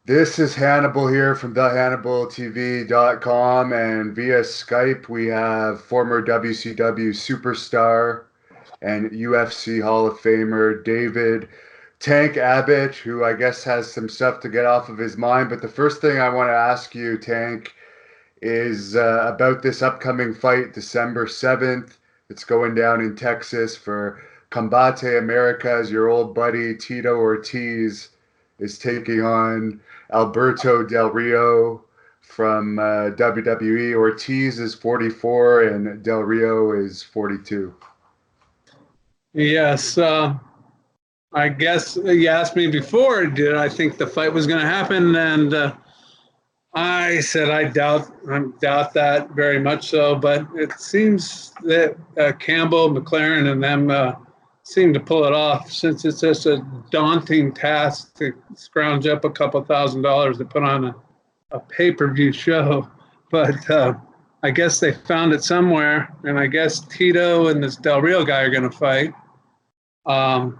This is Hannibal here from thehannibaltv.com, and via Skype we have former WCW Superstar and UFC Hall of Famer David Tank Abbott, who I guess has some stuff to get off of his mind. But the first thing I want to ask you, Tank, is about this upcoming fight, December 7th. It's going down in Texas for Combate Americas. Your old buddy Tito Ortiz is taking on Alberto Del Rio from WWE. Ortiz is 44 and Del Rio is 42. Yes, I guess you asked me before, did I think the fight was going to happen? And I said I doubt that very much so. But it seems that Campbell, McLaren, and them seem to pull it off, since it's just a daunting task to scrounge up a couple $1,000s to put on a pay-per-view show. But I guess they found it somewhere, and I guess Tito and this Del Rio guy are going to fight. I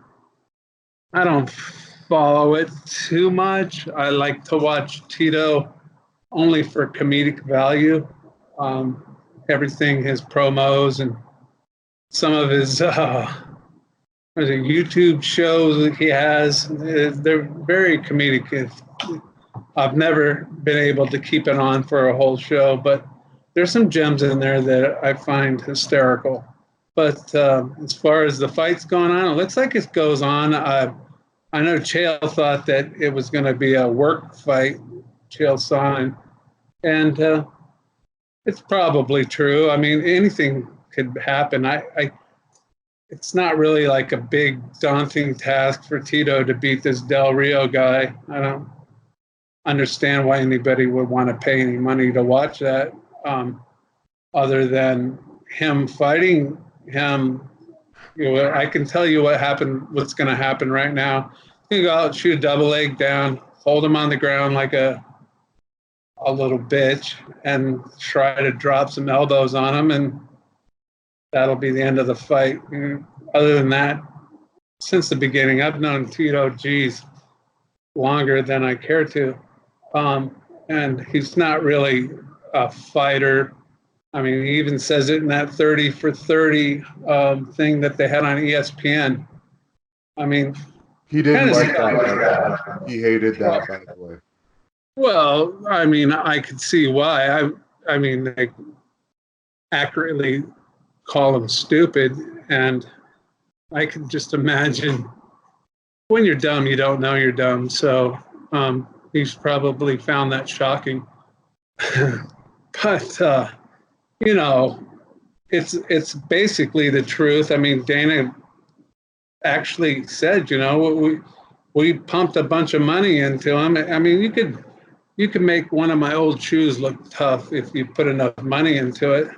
don't follow it too much. I like to watch Tito only for comedic value. Everything, his promos and some of his YouTube shows that he has, they're very comedic. I've never been able to keep it on for a whole show, but there's some gems in there that I find hysterical. But as far as the fight's going on, it looks like it goes on. I know Chael thought that it was going to be a work fight, Chael Sonnen, and it's probably true. I mean, anything could happen. It's not really like a big daunting task for Tito to beat this Del Rio guy. I don't understand why anybody would want to pay any money to watch that, other than him fighting him. I can tell you what's going to happen right now. You go out, shoot a double leg down, hold him on the ground like a little bitch, and try to drop some elbows on him, and that'll be the end of the fight. Other than that, since the beginning, I've known Tito, longer than I care to. And he's not really a fighter. I mean, he even says it in that 30 for 30 thing that they had on ESPN. I mean, he didn't like that. He hated that, by the way. Well, I mean, I could see why. I mean, they accurately call him stupid, and I can just imagine when you're dumb, you don't know you're dumb. So he's probably found that shocking. But it's basically the truth. I mean, Dana actually said, we pumped a bunch of money into him. I mean, you could make one of my old shoes look tough if you put enough money into it.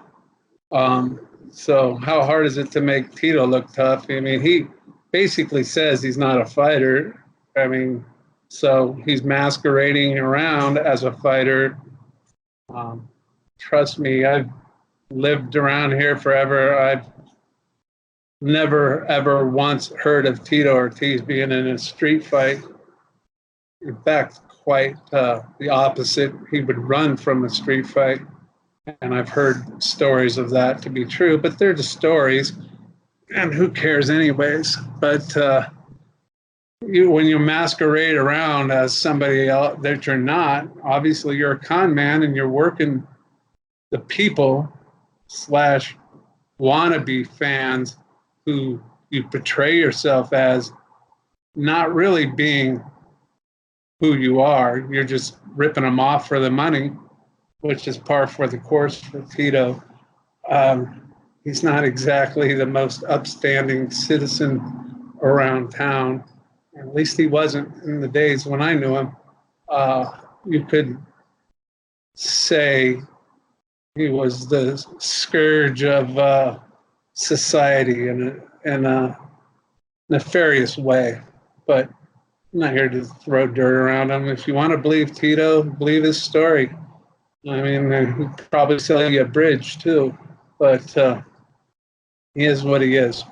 So how hard is it to make Tito look tough? I mean, he basically says he's not a fighter. I mean, so he's masquerading around as a fighter. Trust me, I've lived around here forever. I've never, ever once heard of Tito Ortiz being in a street fight. In fact, quite the opposite. He would run from a street fight. And I've heard stories of that to be true, but they're just stories, and who cares anyways? But when you masquerade around as somebody else that you're not, obviously you're a con man, and you're working the people / wannabe fans who you portray yourself as not really being who you are. You're just ripping them off for the money, which is par for the course for Tito. He's not exactly the most upstanding citizen around town. At least he wasn't in the days when I knew him. You could say he was the scourge of society in a nefarious way. But I'm not here to throw dirt around him. If you want to believe Tito, believe his story. I mean, he'll probably sell you a bridge too, but he is what he is.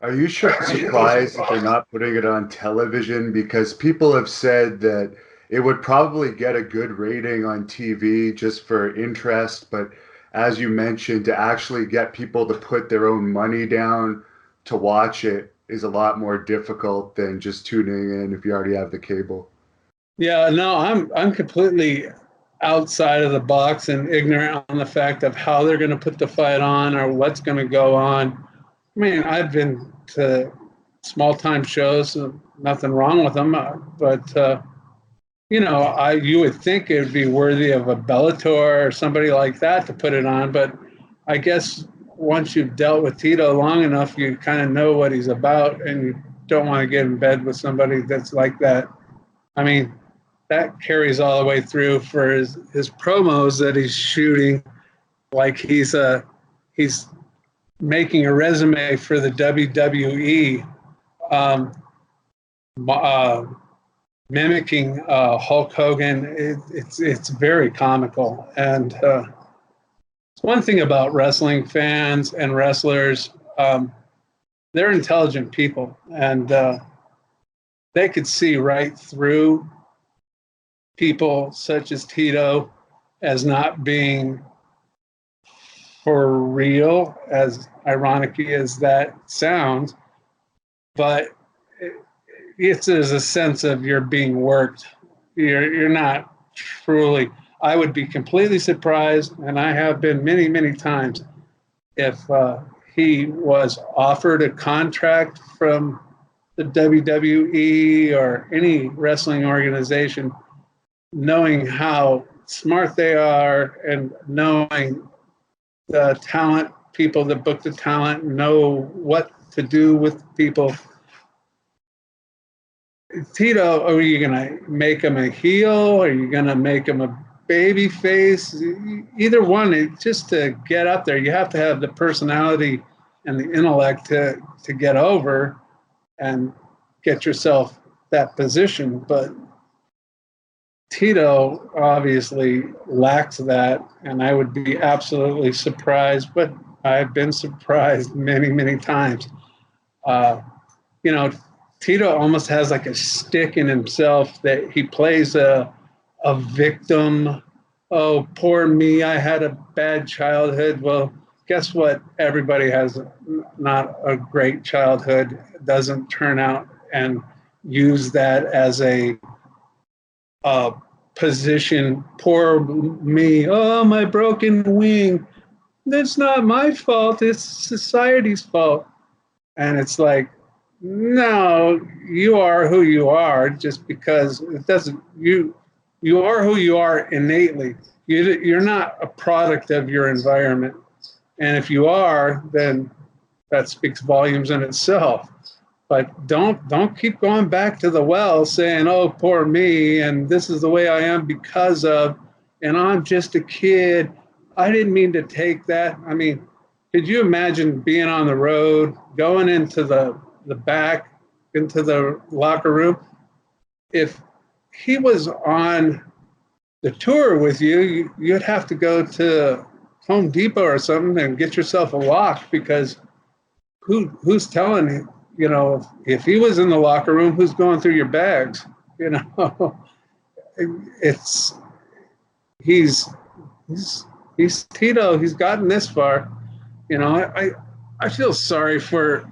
Are you surprised that they're not putting it on television? Because people have said that it would probably get a good rating on TV just for interest, but as you mentioned, to actually get people to put their own money down to watch it is a lot more difficult than just tuning in if you already have the cable. Yeah, no, I'm completely outside of the box and ignorant on the fact of how they're going to put the fight on or what's going to go on. I mean, I've been to small time shows, nothing wrong with them, but you know, you would think it would be worthy of a Bellator or somebody like that to put it on, but I guess once you've dealt with Tito long enough, you kind of know what he's about, and you don't want to get in bed with somebody that's like that. I mean, that carries all the way through for his promos that he's shooting, like he's making a resume for the WWE, mimicking Hulk Hogan. It's very comical, and it's one thing about wrestling fans and wrestlers. They're intelligent people, and they could see right through people such as Tito as not being for real, as ironic as that sounds, but it's as a sense of you're being worked. You're not truly. I would be completely surprised, and I have been many, many times, if he was offered a contract from the WWE or any wrestling organization, knowing how smart they are and knowing the talent, people that book the talent know what to do with people. Tito, are you going to make him a heel? Are you going to make him a baby face? Either one, just to get up there, you have to have the personality and the intellect to get over and get yourself that position. But Tito obviously lacks that, and I would be absolutely surprised, but I've been surprised many, many times. You know, Tito almost has like a stick in himself that he plays a victim. Oh, poor me, I had a bad childhood. Well, guess what? Everybody has not a great childhood. It doesn't turn out and use that as a position. Poor me. Oh, my broken wing. That's not my fault. It's society's fault. And it's like, no, you are who you are just because it doesn't, you are who you are innately. You're not a product of your environment. And if you are, then that speaks volumes in itself. But don't keep going back to the well saying, oh, poor me, and this is the way I am because of, and I'm just a kid. I didn't mean to take that. I mean, could you imagine being on the road, going into the back, into the locker room? If he was on the tour with you, you'd have to go to Home Depot or something and get yourself a lock, because who's telling you? You know, if he was in the locker room, who's going through your bags? You know, he's Tito. He's gotten this far. You know, I feel sorry for,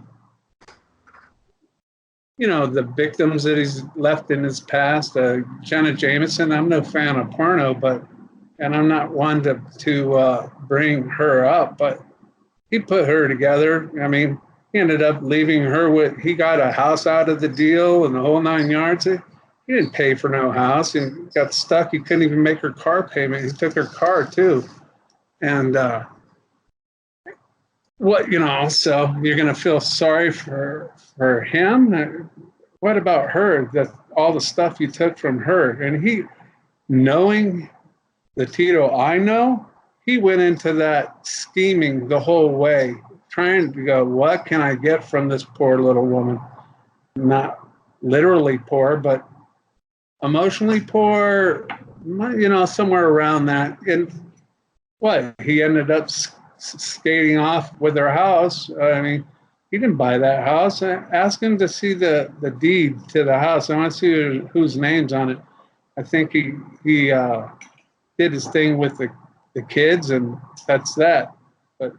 you know, the victims that he's left in his past. Jenna Jameson. I'm no fan of porno, and I'm not one to bring her up, but he put her together. I mean, he ended up leaving her he got a house out of the deal and the whole 9 yards. He didn't pay for no house. He got stuck. He couldn't even make her car payment. He took her car too. And so you're going to feel sorry for him? What about her? That all the stuff you took from her? And he, knowing the Tito I know, he went into that scheming the whole way, trying to go, what can I get from this poor little woman? Not literally poor, but emotionally poor, you know, somewhere around that. And what? He ended up skating off with her house. I mean, he didn't buy that house. Ask him to see the deed to the house. I want to see whose name's on it. I think he did his thing with the kids, and that's that. But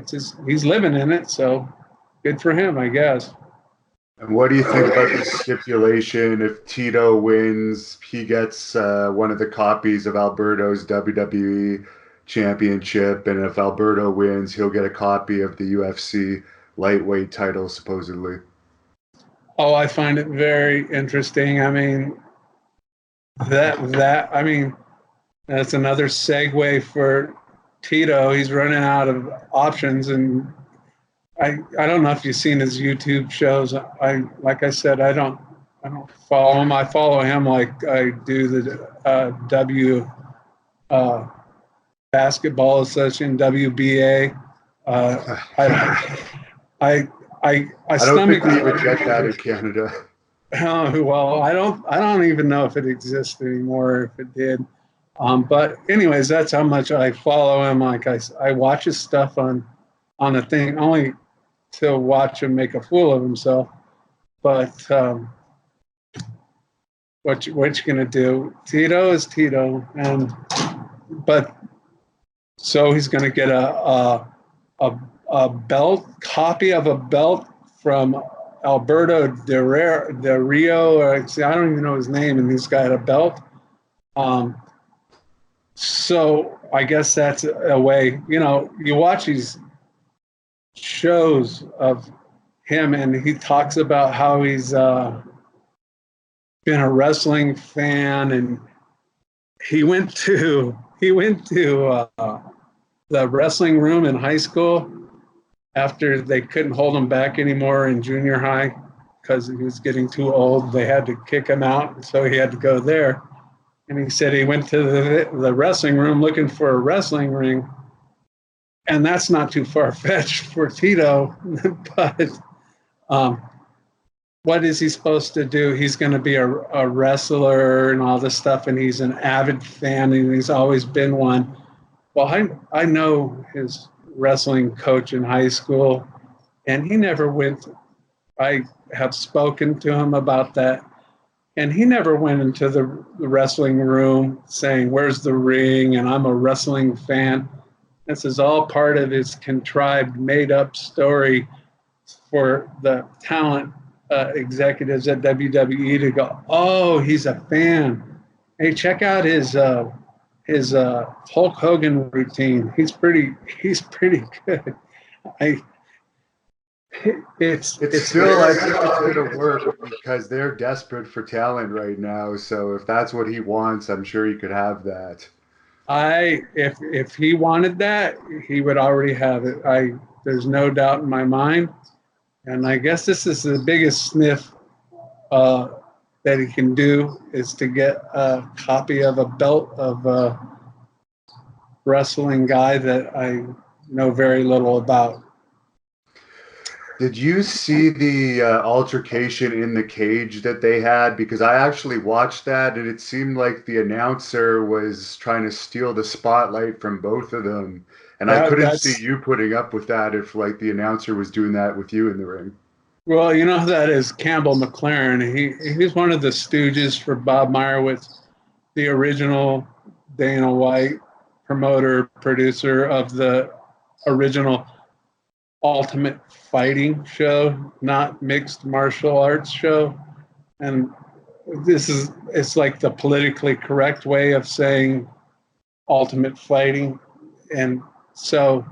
he's living in it, so good for him, I guess. And what do you think about the stipulation? If Tito wins, he gets one of the copies of Alberto's WWE championship, and if Alberto wins, he'll get a copy of the UFC lightweight title, supposedly. Oh, I find it very interesting. I mean, I mean, that's another segue for Tito. He's running out of options, and I don't know if you've seen his YouTube shows. Like I said, I don't follow him. I follow him like I do the Basketball Association, WBA. I don't think we would get that in Canada. Well, I don't even know if it exists anymore, if it did. But anyways, that's how much I follow him. Like I watch his stuff on the thing only to watch him make a fool of himself. But what you gonna do? Tito is Tito, but so he's gonna get a copy of a belt from Alberto Del Rio, or I don't even know his name, and he's got a belt. So I guess that's a way. You watch these shows of him, and he talks about how he's been a wrestling fan, and he went to the wrestling room in high school after they couldn't hold him back anymore in junior high because he was getting too old. They had to kick him out, so he had to go there. And he said he went to the wrestling room looking for a wrestling ring. And that's not too far-fetched for Tito. But what is he supposed to do? He's going to be a wrestler and all this stuff, and he's an avid fan, and he's always been one. Well, I know his wrestling coach in high school, and he never went. I have spoken to him about that, and he never went into the wrestling room saying, "Where's the ring?" and I'm a wrestling fan. This is all part of his contrived, made-up story for the talent executives at WWE to go, "Oh, he's a fan. Hey, check out his Hulk Hogan routine. He's pretty good." It's still, I think it's going to work because they're desperate for talent right now. So if that's what he wants, I'm sure he could have that. If he wanted that, he would already have it. There's no doubt in my mind. And I guess this is the biggest sniff that he can do, is to get a copy of a belt of a wrestling guy that I know very little about. Did you see the altercation in the cage that they had? Because I actually watched that, and it seemed like the announcer was trying to steal the spotlight from both of them. And I couldn't see you putting up with that if, like, the announcer was doing that with you in the ring. Well, you know who that is? Campbell McLaren. He's one of the stooges for Bob Meyerowitz, the original Dana White promoter, producer of the original Ultimate Fighting show, not mixed martial arts show. And it's like the politically correct way of saying Ultimate Fighting. And so,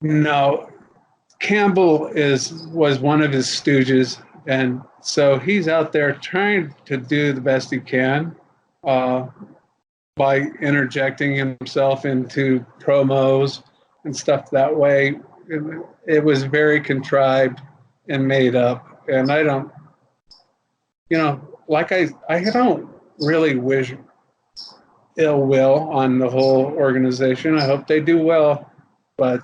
no, Campbell was one of his stooges, and so he's out there trying to do the best he can by interjecting himself into promos and stuff that way. It was very contrived and made up, and I don't, I don't really wish ill will on the whole organization. I hope they do well, but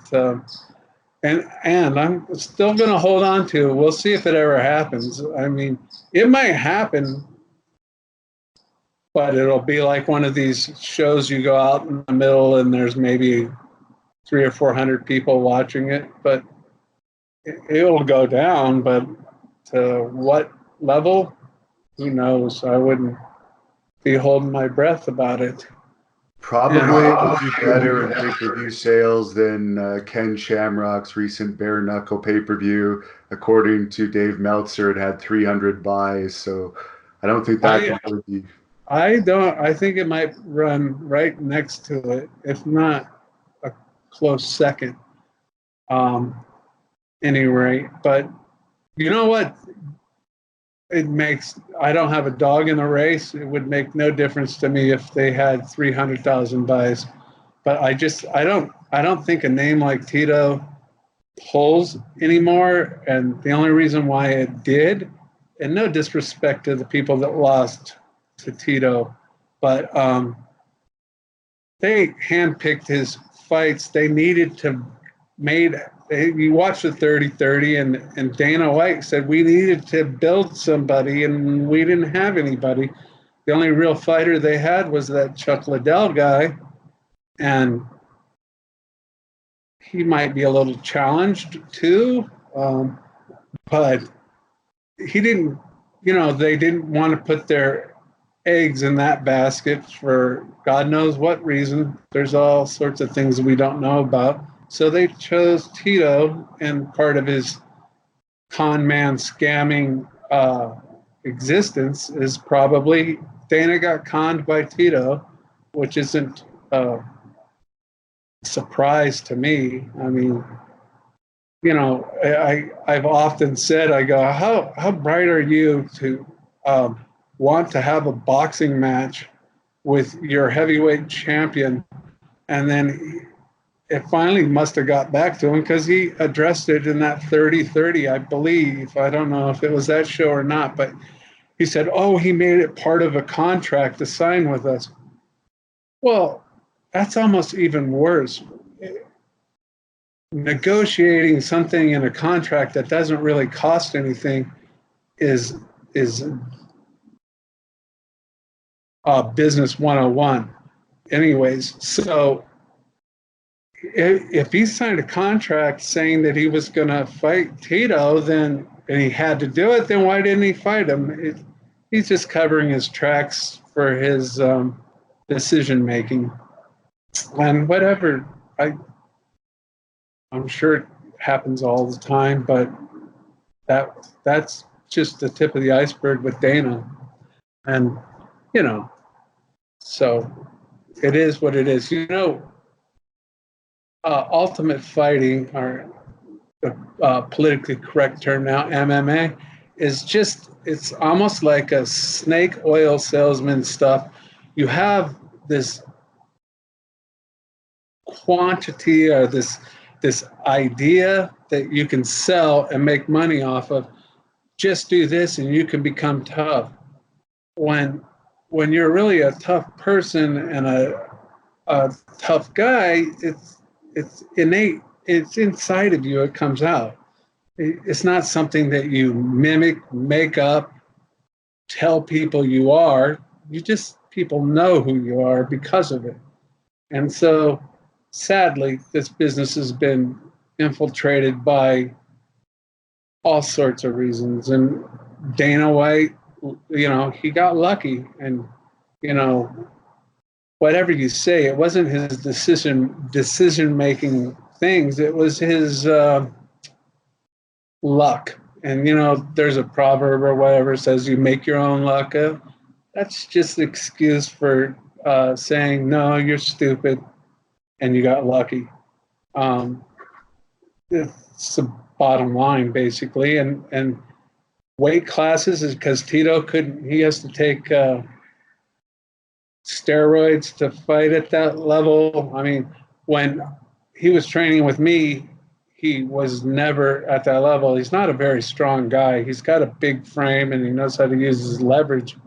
and I'm still going to hold on to it. We'll see if it ever happens. I mean, it might happen, but it'll be like one of these shows you go out in the middle and there's maybe 300 or 400 people watching it, but it'll go down. But to what level? who knows? I wouldn't be holding my breath about it. Probably will be better in pay-per-view sales than Ken Shamrock's recent bare knuckle pay-per-view. According to Dave Meltzer, it had 300 buys, so I don't think that can really be. I don't. I think it might run right next to it, if not a close second. Any rate, but you know what? It makes. I don't have a dog in the race. It would make no difference to me if they had 300,000 buys. But I don't think a name like Tito pulls anymore. And the only reason why it did, and no disrespect to the people that lost to Tito, but they handpicked his fights. They needed to made. You watched the 30-30, and Dana White said we needed to build somebody, and we didn't have anybody. The only real fighter they had was that Chuck Liddell guy, and he might be a little challenged too, but he didn't. They didn't want to put their eggs in that basket for God knows what reason. There's all sorts of things we don't know about. So they chose Tito, and part of his con man scamming existence is probably Dana got conned by Tito, which isn't a surprise to me. I mean, I've often said, I go, how bright are you to want to have a boxing match with your heavyweight champion, and then it finally must have got back to him because he addressed it in that 30-30, I believe. I don't know if it was that show or not, but he said, he made it part of a contract to sign with us. Well, that's almost even worse. Negotiating something in a contract that doesn't really cost anything is business 101. Anyways, so if he signed a contract saying that he was going to fight Tito, and he had to do it, then why didn't he fight him? He's just covering his tracks for his decision making. And whatever, I'm sure it happens all the time, but that's just the tip of the iceberg with Dana. And so it is what it is. Ultimate fighting, or the politically correct term now, MMA, is it's almost like a snake oil salesman stuff. You have this quantity, or this idea that you can sell and make money off of. Just do this and you can become tough. When you're really a tough person and a tough guy, it's innate. It's inside of you. It comes out. It's not something that you mimic, make up, tell people you are. People know who you are because of it. And so, sadly, this business has been infiltrated by all sorts of reasons. And Dana White, he got lucky. And, whatever you say, it wasn't his decision-making things. It was his luck. And, there's a proverb or whatever says you make your own luck. That's just an excuse for saying, no, you're stupid and you got lucky. It's the bottom line, basically. And weight classes is because Tito he has to take steroids to fight at that level. I mean, when he was training with me, he was never at that level. He's not a very strong guy. He's got a big frame and he knows how to use his leverage,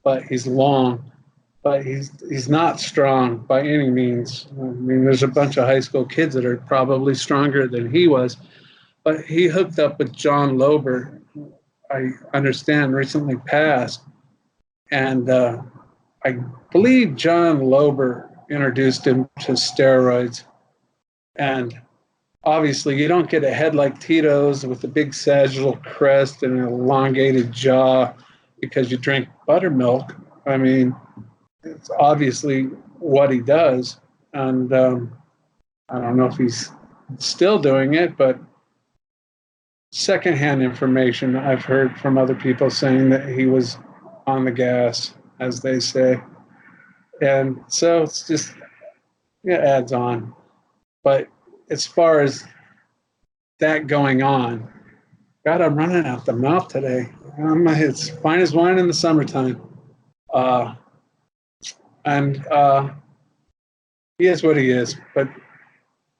but he's long. But he's not strong by any means. I mean, there's a bunch of high school kids that are probably stronger than he was. But he hooked up with John Lober, who I understand recently passed. And I believe John Lober introduced him to steroids. And obviously, you don't get a head like Tito's with a big sagittal crest and an elongated jaw because you drink buttermilk. I mean, it's obviously what he does. And I don't know if he's still doing it, but secondhand information I've heard from other people saying that he was on the gas, as they say. And so it's just, it adds on. But as far as that going on, God, I'm running out the mouth today. It's fine as wine in the summertime. And he is what he is, but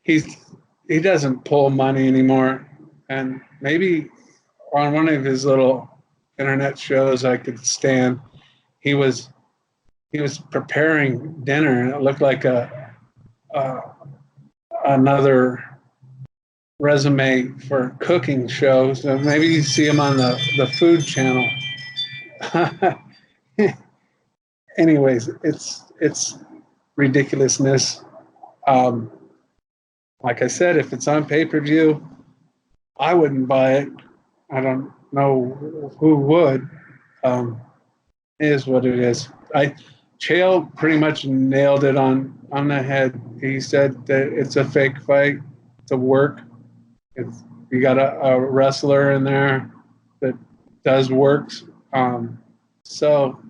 he doesn't pull money anymore. And maybe on one of his little internet shows I could stand, he was preparing dinner, and it looked like another resume for cooking shows. So maybe you see him on the food channel. Anyways, it's ridiculousness. Like I said, if it's on pay-per-view, I wouldn't buy it. I don't know who would. It is what it is. Chael pretty much nailed it on the head. He said that it's a fake fight. It's a work. You got a wrestler in there that does works. So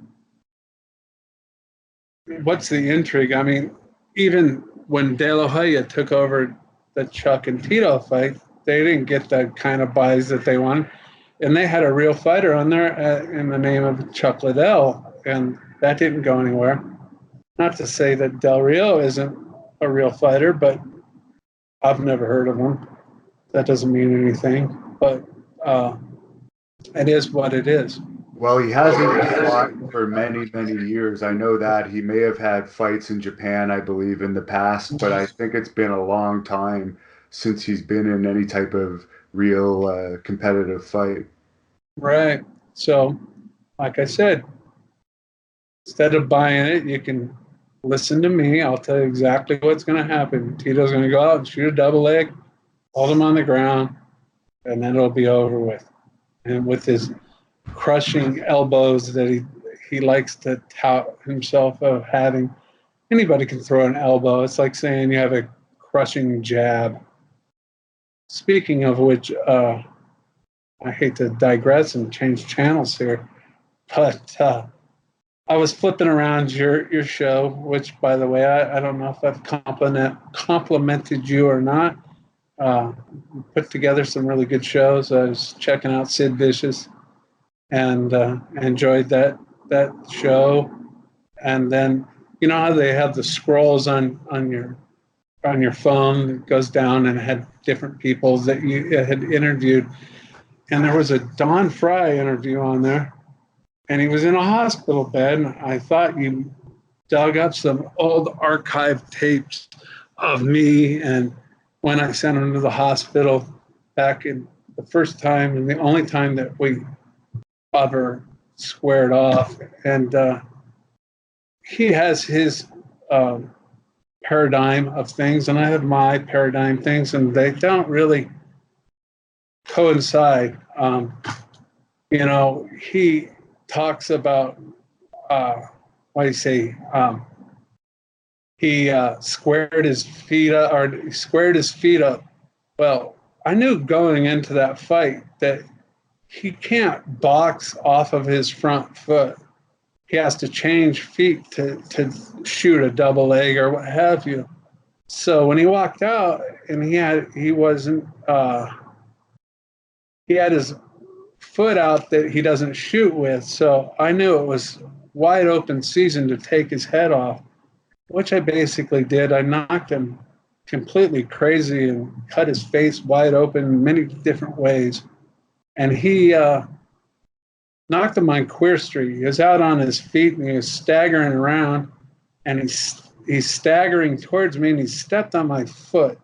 what's the intrigue? I mean, even when De La Hoya took over the Chuck and Tito fight, they didn't get the kind of buys that they wanted. And they had a real fighter on there in the name of Chuck Liddell, and that didn't go anywhere. Not to say that Del Rio isn't a real fighter, but I've never heard of him. That doesn't mean anything, but it is what it is. Well, he hasn't fought for many, many years. I know that. He may have had fights in Japan, I believe, in the past, but I think it's been a long time since he's been in any type of real competitive fight. Right. So, like I said, instead of buying it, you can listen to me. I'll tell you exactly what's going to happen. Tito's going to go out and shoot a double leg, hold him on the ground, and then it'll be over with. And with his crushing elbows that he likes to tout himself of having, anybody can throw an elbow. It's like saying you have a crushing jab. Speaking of which, I hate to digress and change channels here, but I was flipping around your show, which, by the way, I don't know if I've complimented you or not. Put together some really good shows. I was checking out Sid Vicious and enjoyed that show. And then, you know how they have the scrolls on your phone that goes down and had different people that you had interviewed. And there was a Don Frye interview on there, and he was in a hospital bed. And I thought you dug up some old archive tapes of me and when I sent him to the hospital back in the first time and the only time that we ever squared off. And he has his paradigm of things, and I have my paradigm things, and they don't really coincide. You know, he talks about what do you say? He squared his feet up. Well, I knew going into that fight that he can't box off of his front foot. He has to change feet to shoot a double leg or what have you. So when he walked out and he had his foot out that he doesn't shoot with. So I knew it was wide open season to take his head off, which I basically did. I knocked him completely crazy and cut his face wide open in many different ways. And he knocked him on Queer Street. He was out on his feet and he was staggering around, and he's staggering towards me and he stepped on my foot.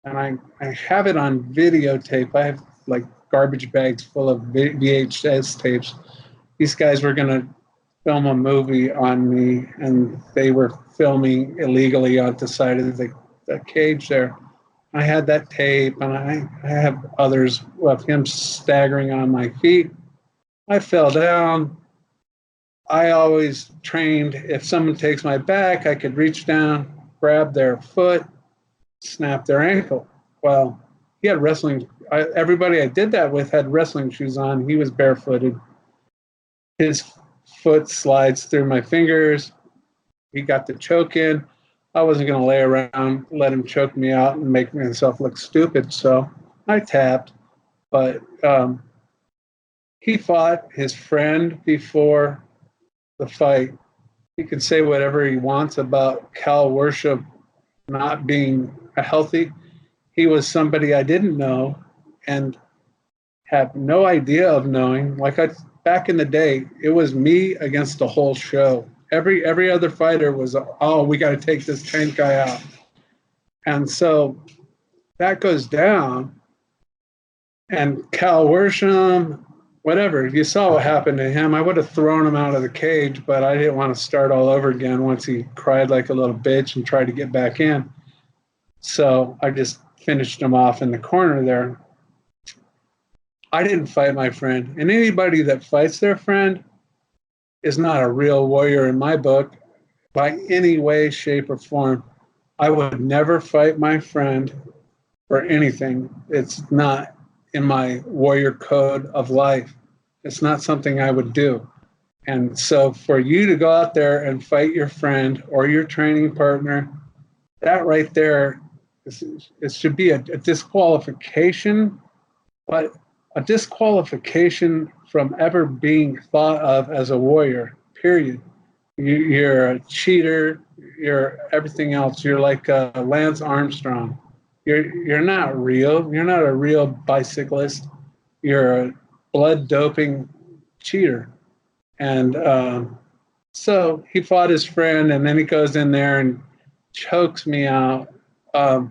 And I have it on videotape. I have like garbage bags full of VHS tapes. These guys were going to film a movie on me, and they were filming illegally on the side of the cage there. I had that tape, and I have others of him staggering on my feet. I fell down. I always trained if someone takes my back, I could reach down, grab their foot, snap their ankle. Well, he had wrestling. Everybody I did that with had wrestling shoes on. He was barefooted. His foot slides through my fingers. He got the choke in. I wasn't going to lay around, let him choke me out and make myself look stupid. So I tapped. But he fought his friend before the fight. He can say whatever he wants about Cal Worship not being healthy. He was somebody I didn't know and have no idea of knowing. Back in the day, it was me against the whole show. Every other fighter was, oh, we got to take this Tank guy out. And so that goes down. And Cal Worsham, whatever, you saw what happened to him. I would have thrown him out of the cage, but I didn't want to start all over again once he cried like a little bitch and tried to get back in. So I just finished him off in the corner there. I didn't fight my friend. And anybody that fights their friend is not a real warrior in my book by any way, shape, or form. I would never fight my friend for anything. It's not in my warrior code of life. It's not something I would do. And so for you to go out there and fight your friend or your training partner, that right there, it should be a disqualification, but a disqualification from ever being thought of as a warrior, period. You're a cheater, you're everything else. You're like Lance Armstrong. You're not real. You're not a real bicyclist. You're a blood doping cheater. And so he fought his friend, and then he goes in there and chokes me out. I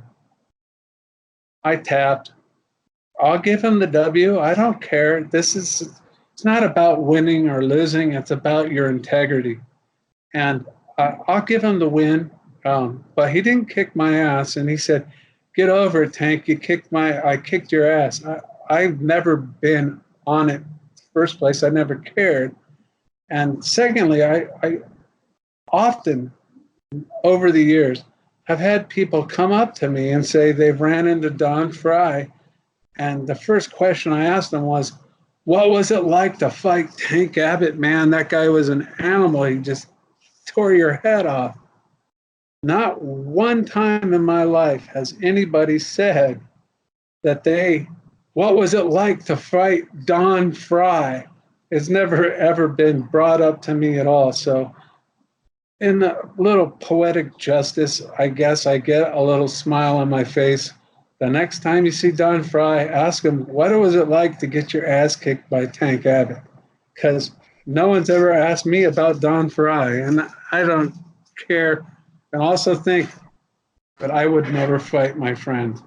tapped. I'll give him the W. I don't care. It's not about winning or losing. It's about your integrity. And I'll give him the win. But he didn't kick my ass. And he said, "Get over it, Tank. I kicked your ass." I've never been on it. First place, I never cared. And secondly, I often over the years have had people come up to me and say they've ran into Don Frye. And the first question I asked them was, what was it like to fight Tank Abbott? Man, that guy was an animal. He just tore your head off. Not one time in my life has anybody said that what was it like to fight Don Frye? It's never, ever been brought up to me at all. So in a little poetic justice, I guess I get a little smile on my face. The next time you see Don Frye, ask him, what was it like to get your ass kicked by Tank Abbott? Because no one's ever asked me about Don Frye, and I don't care. And also think that I would never fight my friend.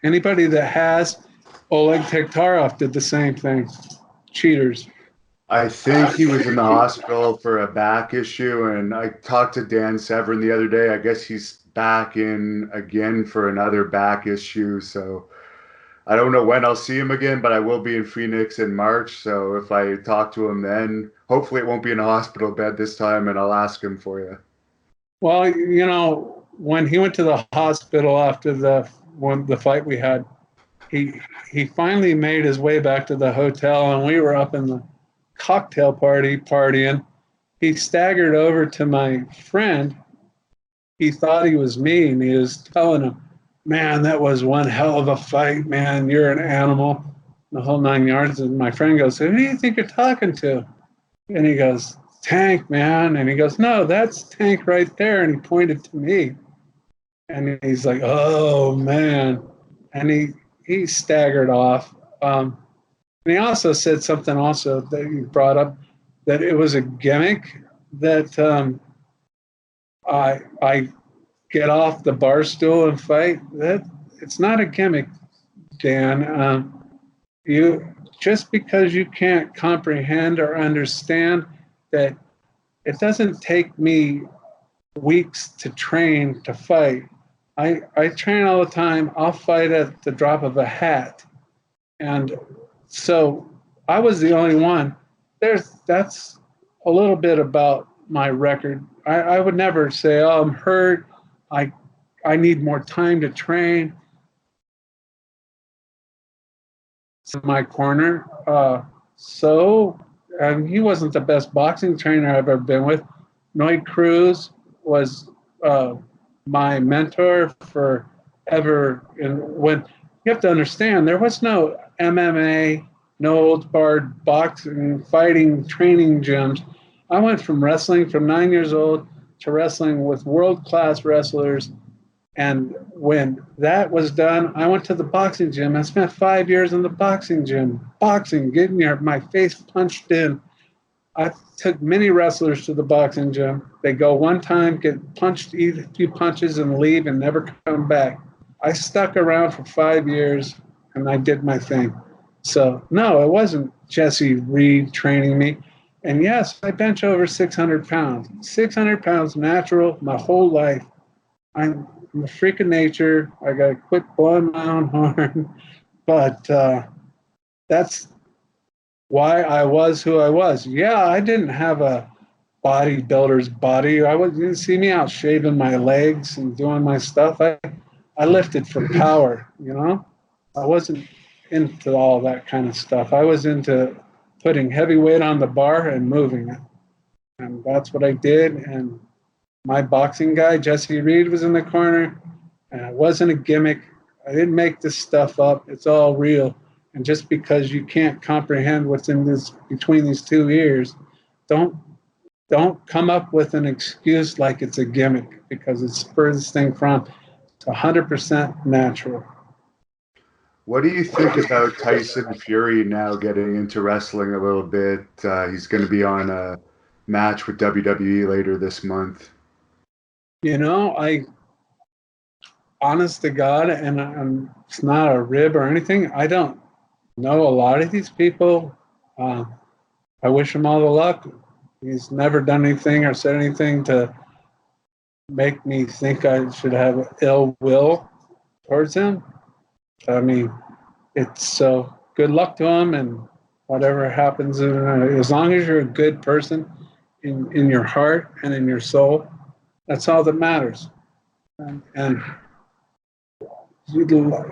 Anybody that has, Oleg Tektarov did the same thing. Cheaters. I think he was in the hospital for a back issue, and I talked to Dan Severn the other day. I guess he's back in again for another back issue. So I don't know when I'll see him again, but I will be in Phoenix in March. So if I talk to him then, hopefully it won't be in a hospital bed this time, and I'll ask him for you. Well, when he went to the hospital after the fight we had, he finally made his way back to the hotel, and we were up in the cocktail partying. He staggered over to my friend. He thought he was me, and he was telling him, "Man, that was one hell of a fight, man. You're an animal." The whole 9 yards. And my friend goes, "Who do you think you're talking to?" And he goes, "Tank, man." And he goes, "No, that's Tank right there." And he pointed to me. And he's like, "Oh, man." And he staggered off. And he also said something also that he brought up, that it was a gimmick that I get off the bar stool and fight. That it's not a gimmick, Dan. You just because you can't comprehend or understand that it doesn't take me weeks to train to fight. I train all the time. I'll fight at the drop of a hat. And so I was the only one. That's a little bit about my record. I would never say, "Oh, I'm hurt. I need more time to train." In my corner. He wasn't the best boxing trainer I've ever been with. Noyd Cruz was my mentor forever. And when you have to understand, there was no MMA, no holds barred boxing, fighting, training gyms. I went from wrestling from 9 years old to wrestling with world-class wrestlers. And when that was done, I went to the boxing gym. I spent 5 years in the boxing gym, boxing, getting my face punched in. I took many wrestlers to the boxing gym. They go one time, get punched, eat a few punches, and leave and never come back. I stuck around for 5 years, and I did my thing. So, no, it wasn't Jesse Reed training me. And yes, I bench over 600 pounds. 600 pounds natural my whole life. I'm a freak of nature. I got to quit blowing my own horn. But that's why I was who I was. Yeah, I didn't have a bodybuilder's body. You didn't see me out shaving my legs and doing my stuff. I lifted for power, you know? I wasn't into all that kind of stuff. I was into putting heavy weight on the bar and moving it. And that's what I did. And my boxing guy, Jesse Reed, was in the corner, and it wasn't a gimmick. I didn't make this stuff up. It's all real. And just because you can't comprehend what's in this between these 2 ears, don't come up with an excuse like it's a gimmick, because it's furthest thing from. It's 100% natural. What do you think about Tyson Fury now getting into wrestling a little bit? He's going to be on a match with WWE later this month. You know, honest to God, and it's not a rib or anything, I don't know a lot of these people. I wish him all the luck. He's never done anything or said anything to make me think I should have ill will towards him. I mean, it's so good luck to him, and whatever happens, as long as you're a good person in your heart and in your soul, that's all that matters. And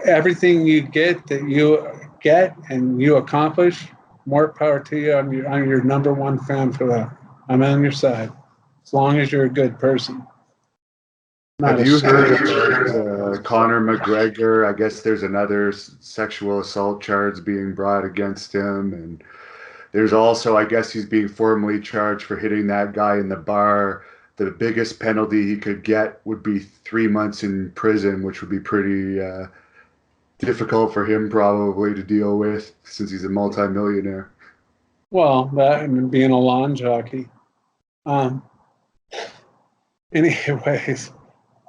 everything you get and you accomplish, more power to you. I'm your number one fan for that. I'm on your side, as long as you're a good person. Have you heard about Conor McGregor? I guess there's another sexual assault charge being brought against him. And there's also, I guess he's being formally charged for hitting that guy in the bar. The biggest penalty he could get would be 3 months in prison, which would be pretty difficult for him probably to deal with, since he's a multimillionaire. Well, that and being a lawn jockey. Anyways,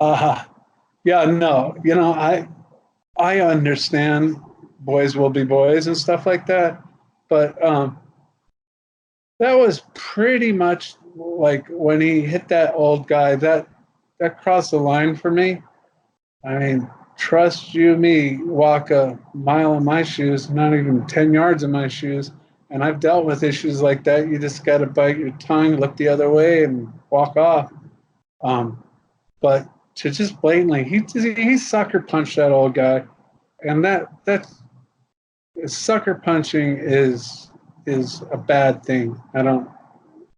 yeah, no, you know, I understand boys will be boys and stuff like that, but that was pretty much like when he hit that old guy, that crossed the line for me. I mean, trust you me, walk a mile in my shoes, not even 10 yards in my shoes, and I've dealt with issues like that. You just got to bite your tongue, look the other way, and walk off. But to just blatantly, he sucker punched that old guy, and that sucker punching is a bad thing.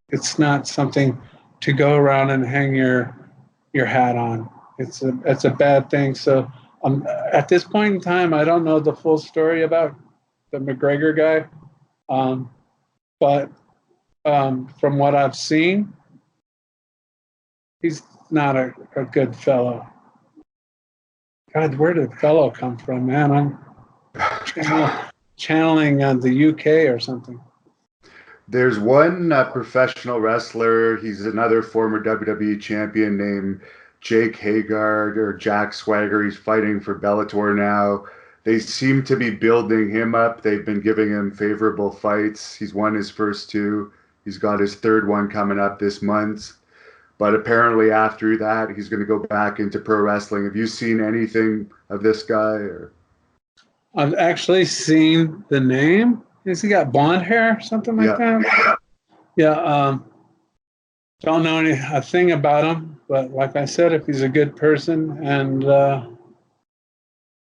It's not something to go around and hang your hat on. It's a bad thing. So at this point in time, I don't know the full story about the McGregor guy, but from what I've seen, he's not a good fellow. God, where did fellow come from, man? I'm channeling the UK or something. There's one professional wrestler. He's another former WWE champion named Jake Hagar, or Jack Swagger. He's fighting for Bellator now. They seem to be building him up. They've been giving him favorable fights. He's won his first two. He's got his third one coming up this month. But apparently after that, he's going to go back into pro wrestling. Have you seen anything of this guy? Or? I've actually seen the name. Has he got blonde hair or something like that? Yeah. Don't know a thing about him, but like I said, if he's a good person, and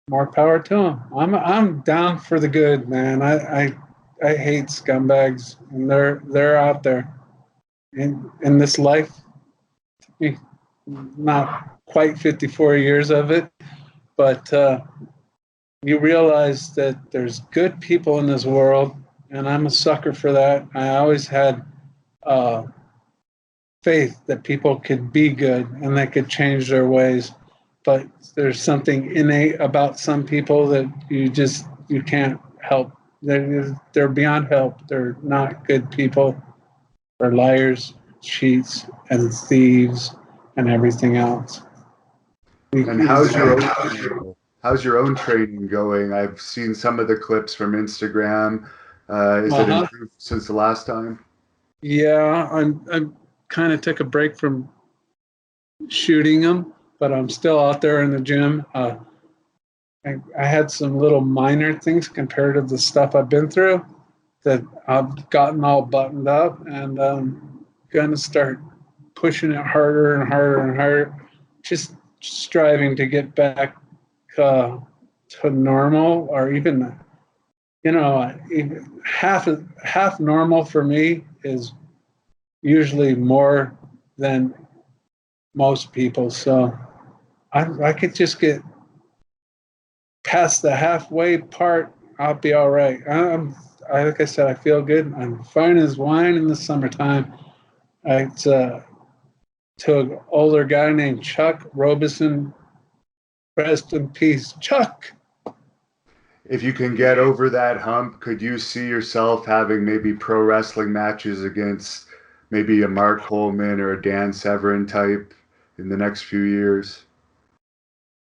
more power to him. I'm down for the good, man. I hate scumbags, and they're out there in this life. Not quite 54 years of it, but you realize that there's good people in this world, and I'm a sucker for that. I always had faith that people could be good and they could change their ways, but there's something innate about some people that you can't help. They're beyond help. They're not good people. They're liars, cheats, and thieves, and everything else. And how's your own training going? I've seen some of the clips from Instagram. Is it improved since the last time? Yeah, I'm kind of took a break from shooting them, but I'm still out there in the gym. I had some little minor things compared to the stuff I've been through that I've gotten all buttoned up, and I'm going to start pushing it harder and harder and harder, just striving to get back to normal, or even, half normal for me is usually more than most people. So I could just get past the halfway part, I'll be all right. Like I said, I feel good. I'm fine as wine in the summertime. I to an older guy named Chuck Robeson. Rest in peace, Chuck. If you can get over that hump, could you see yourself having maybe pro wrestling matches against maybe a Mark Coleman or a Dan Severn type in the next few years?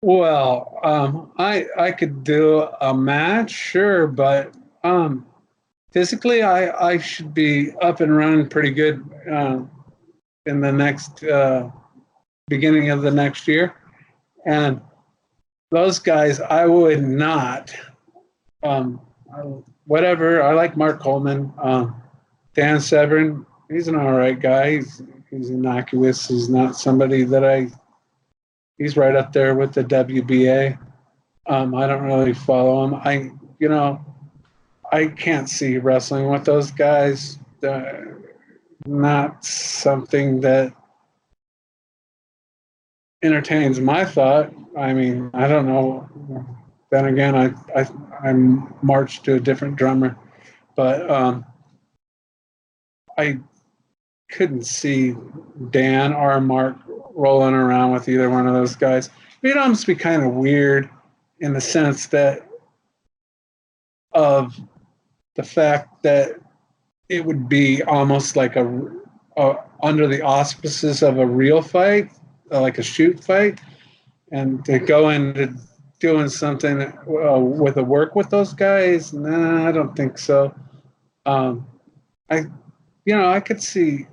Well, I could do a match, sure, but physically I should be up and running pretty good in the next beginning of the next year, and those guys I would not. Whatever. I like Mark Coleman. Dan Severn, he's an all right guy. He's innocuous. He's not somebody that he's right up there with the WBA. I don't really follow him. I can't see wrestling with those guys. Not something that entertains my thought. I mean, I don't know. Then again, I marched to a different drummer, but I couldn't see Dan or Mark rolling around with either one of those guys. It'd almost be kind of weird in the sense that of the fact that it would be almost like a under the auspices of a real fight, like a shoot fight, and to go into doing something with a work with those guys. Nah, I don't think so. I could see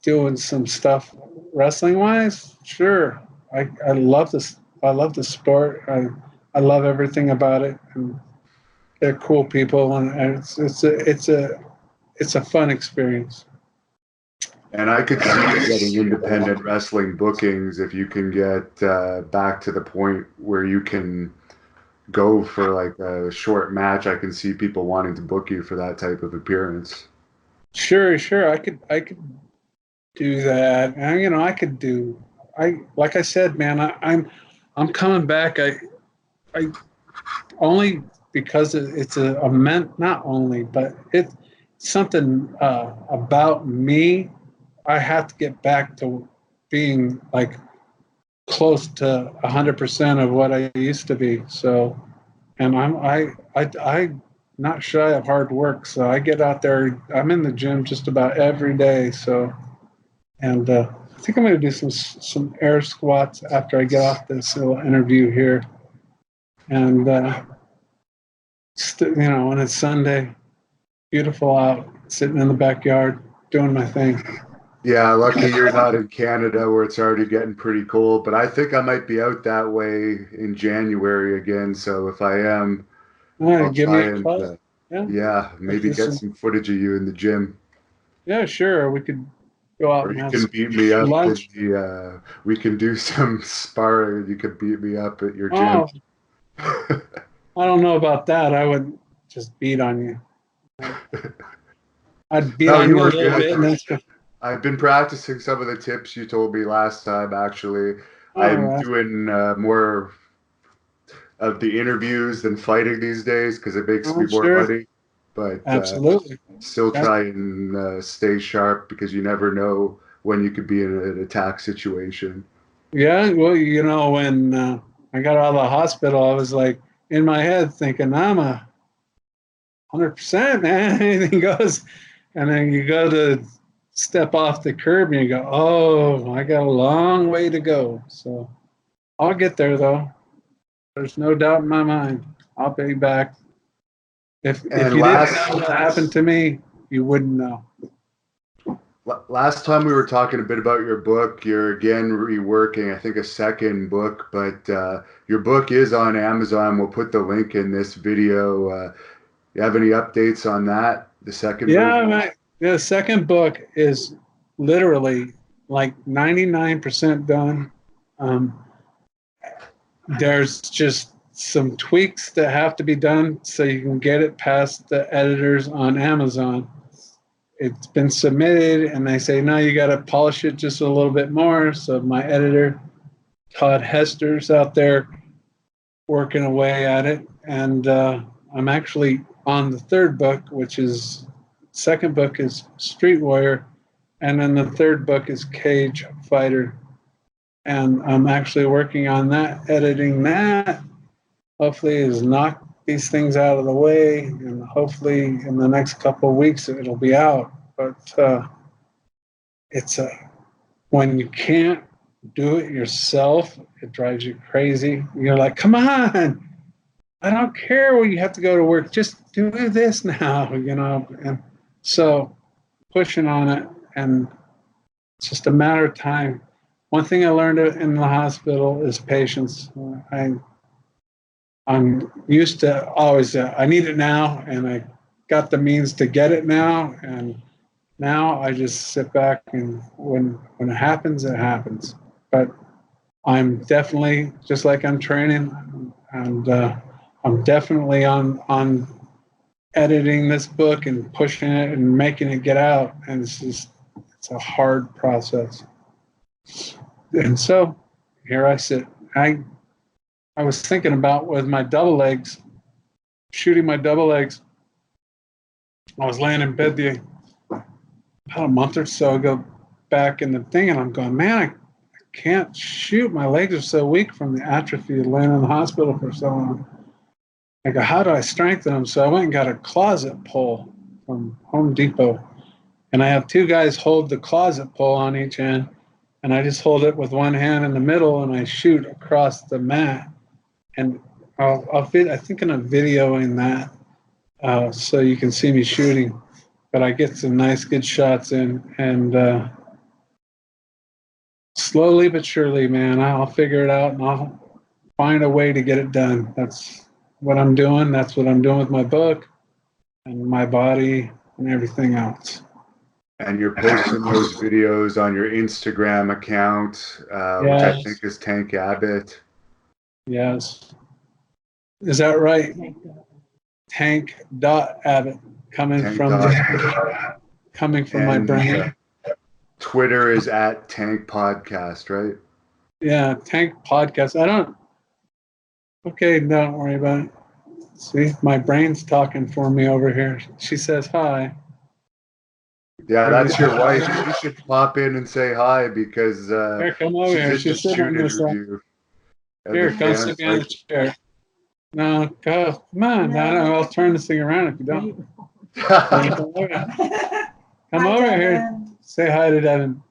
doing some stuff wrestling wise. Sure, I love this. I love the sport. I love everything about it. And they're cool people, and it's a fun experience. And I could see you getting independent wrestling bookings if you can get back to the point where you can go for like a short match. I can see people wanting to book you for that type of appearance. Sure. I could do that. And, I could do. Like I said, man. I'm coming back. I only because it's a not only, but it's something about me. I have to get back to being like close to 100% of what I used to be. So, and I'm not shy of hard work. So I get out there. I'm in the gym just about every day. So, and I think I'm going to do some air squats after I get off this little interview here. And when it's Sunday, beautiful out, sitting in the backyard, doing my thing. Yeah, lucky you're not in Canada where it's already getting pretty cold, but I think I might be out that way in January again. So if I am, I'll Give try me a call. and maybe get some footage of you in the gym. Yeah, sure. We could Go out Or and you have can some beat me up lunch. in the, we can do some sparring. You could beat me up at your gym. Oh, I don't know about that. I would just beat on you. I'd beat No, on you you a were little bit, and good. then go, I've been practicing some of the tips you told me last time, actually. all I'm right. doing more of the interviews than fighting these days because it makes me Oh, more sure. money. But Absolutely. still That, try and stay sharp because you never know when you could be in an attack situation. yeah. Well, when I got out of the hospital, I was like in my head thinking, I'm 100%, man. Anything goes. And then you go to step off the curb and you go, oh, I got a long way to go. So I'll get there, though. There's no doubt in my mind. I'll be back. If And you didn't know what happened to me, you wouldn't know. last time we were talking a bit about your book. You're again reworking, I think, a second book, but your book is on Amazon. We'll put the link in this video. You have any updates on that? The second Yeah, version? the second book is literally like 99% done. Um, there's just some tweaks that have to be done so you can get it past the editors on Amazon. It's been submitted and they say, no, you got to polish it just a little bit more. So my editor, Todd Hester's out there working away at it. And I'm actually on the third book, which is, second book is Street Warrior. And then the third book is Cage Fighter. And I'm actually working on that, editing that. Hopefully is knock these things out of the way. And hopefully in the next couple of weeks, it'll be out. But it's when you can't do it yourself, it drives you crazy. You're like, come on, I don't care where you have to go to work. Just do this now, And so pushing on it, and it's just a matter of time. One thing I learned in the hospital is patience. I'm used to always, I need it now, and I got the means to get it now, and now I just sit back and when it happens, it happens. But I'm definitely, just like I'm training, and I'm definitely on editing this book and pushing it and making it get out. And it's a hard process. And so here I sit. I was thinking about with my double legs, shooting my double legs. I was laying in bed about a month or so ago back in the thing, and I'm going, man, I can't shoot. My legs are so weak from the atrophy of laying in the hospital for so long. I go, how do I strengthen them? So I went and got a closet pole from Home Depot. And I have two guys hold the closet pole on each end. And I just hold it with one hand in the middle and I shoot across the mat. And I'm thinking of videoing that so you can see me shooting. But I get some nice, good shots in. And slowly but surely, man, I'll figure it out and I'll find a way to get it done. That's what I'm doing. That's what I'm doing with my book and my body and everything else. And you're posting those videos on your Instagram account, which I think is Tank Abbott. Yes. Is that right? Tank.Abbott coming Tank from my brain. Twitter is at Tank Podcast, right? Yeah, Tank Podcast. Okay, don't worry about it. See, my brain's talking for me over here. She says hi. Yeah, that's your wife. She should pop in and say hi because here, come over here. She's sitting on this side. Here, come sit me on the chair. No, go. Come on. No, I'll turn this thing around if you don't. Come over here. Say hi to Devin.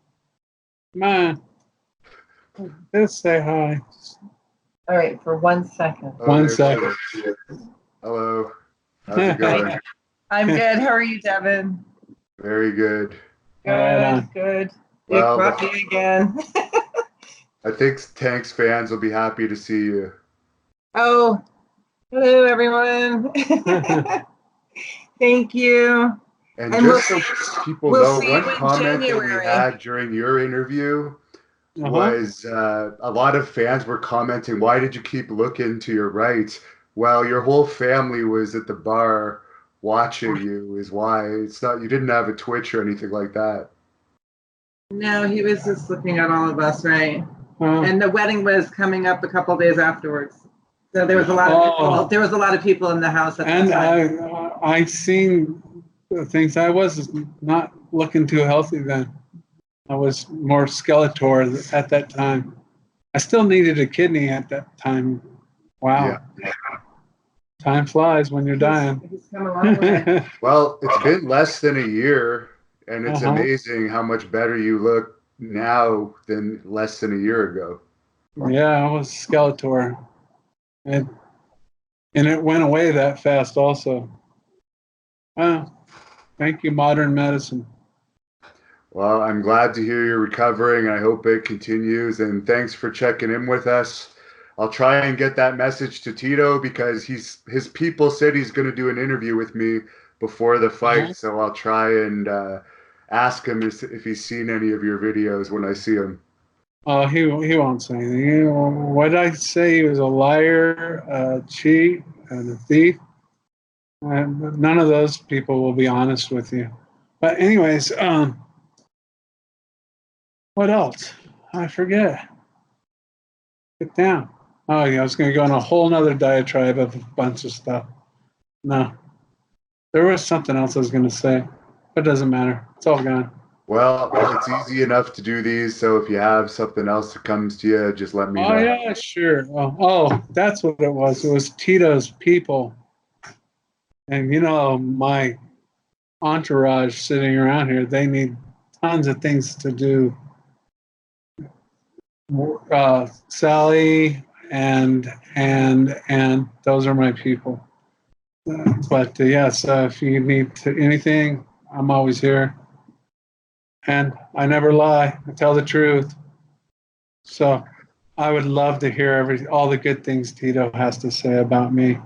Come on. Just say hi. All right, for 1 second. Oh, 1 second. Hello. How's it going? I'm good. How are you, Devin? Very good. Good, good. Well, brought me again. I think Tank's fans will be happy to see you. Oh, hello, everyone. Thank you. And And just so people we'll know, see one you in comment that we January. had during your interview was a lot of fans were commenting, why did you keep looking to your right? Well, your whole family was at the bar watching you is why. It's not, you didn't have a Twitch or anything like that. No, he was just looking at all of us, right? And the wedding was coming up a couple days afterwards. So there was a lot of people. There was a lot of people in the house at that time. I seen the things. I was not looking too healthy then. I was more Skeletor at that time. I still needed a kidney at that time. Wow. Yeah. Time flies when you're dying. He's come a long way. Well, it's been less than a year, and it's amazing how much better you look now than less than a year ago. Yeah, I was Skeletor. And it went away that fast also. Thank you, modern medicine. Well, I'm glad to hear you're recovering. I hope it continues. And thanks for checking in with us. I'll try and get that message to Tito because his people said he's going to do an interview with me before the fight. So I'll try and ask him if he's seen any of your videos when I see him. Oh, he won't say anything. What did I say? He was a liar, a cheat, and a thief. None of those people will be honest with you. But anyways, what else? I forget. Get down. Oh, yeah, I was going to go on a whole nother diatribe of a bunch of stuff. No. There was something else I was going to say, but it doesn't matter. It's all gone. Well, it's easy enough to do these, so if you have something else that comes to you, just let me know. Oh, yeah, sure. Oh, that's what it was. It was Tito's people. And, my entourage sitting around here, they need tons of things to do. Sally and those are my people. But yes, if you need anything, I'm always here. And I never lie. I tell the truth. So I would love to hear all the good things Tito has to say about me.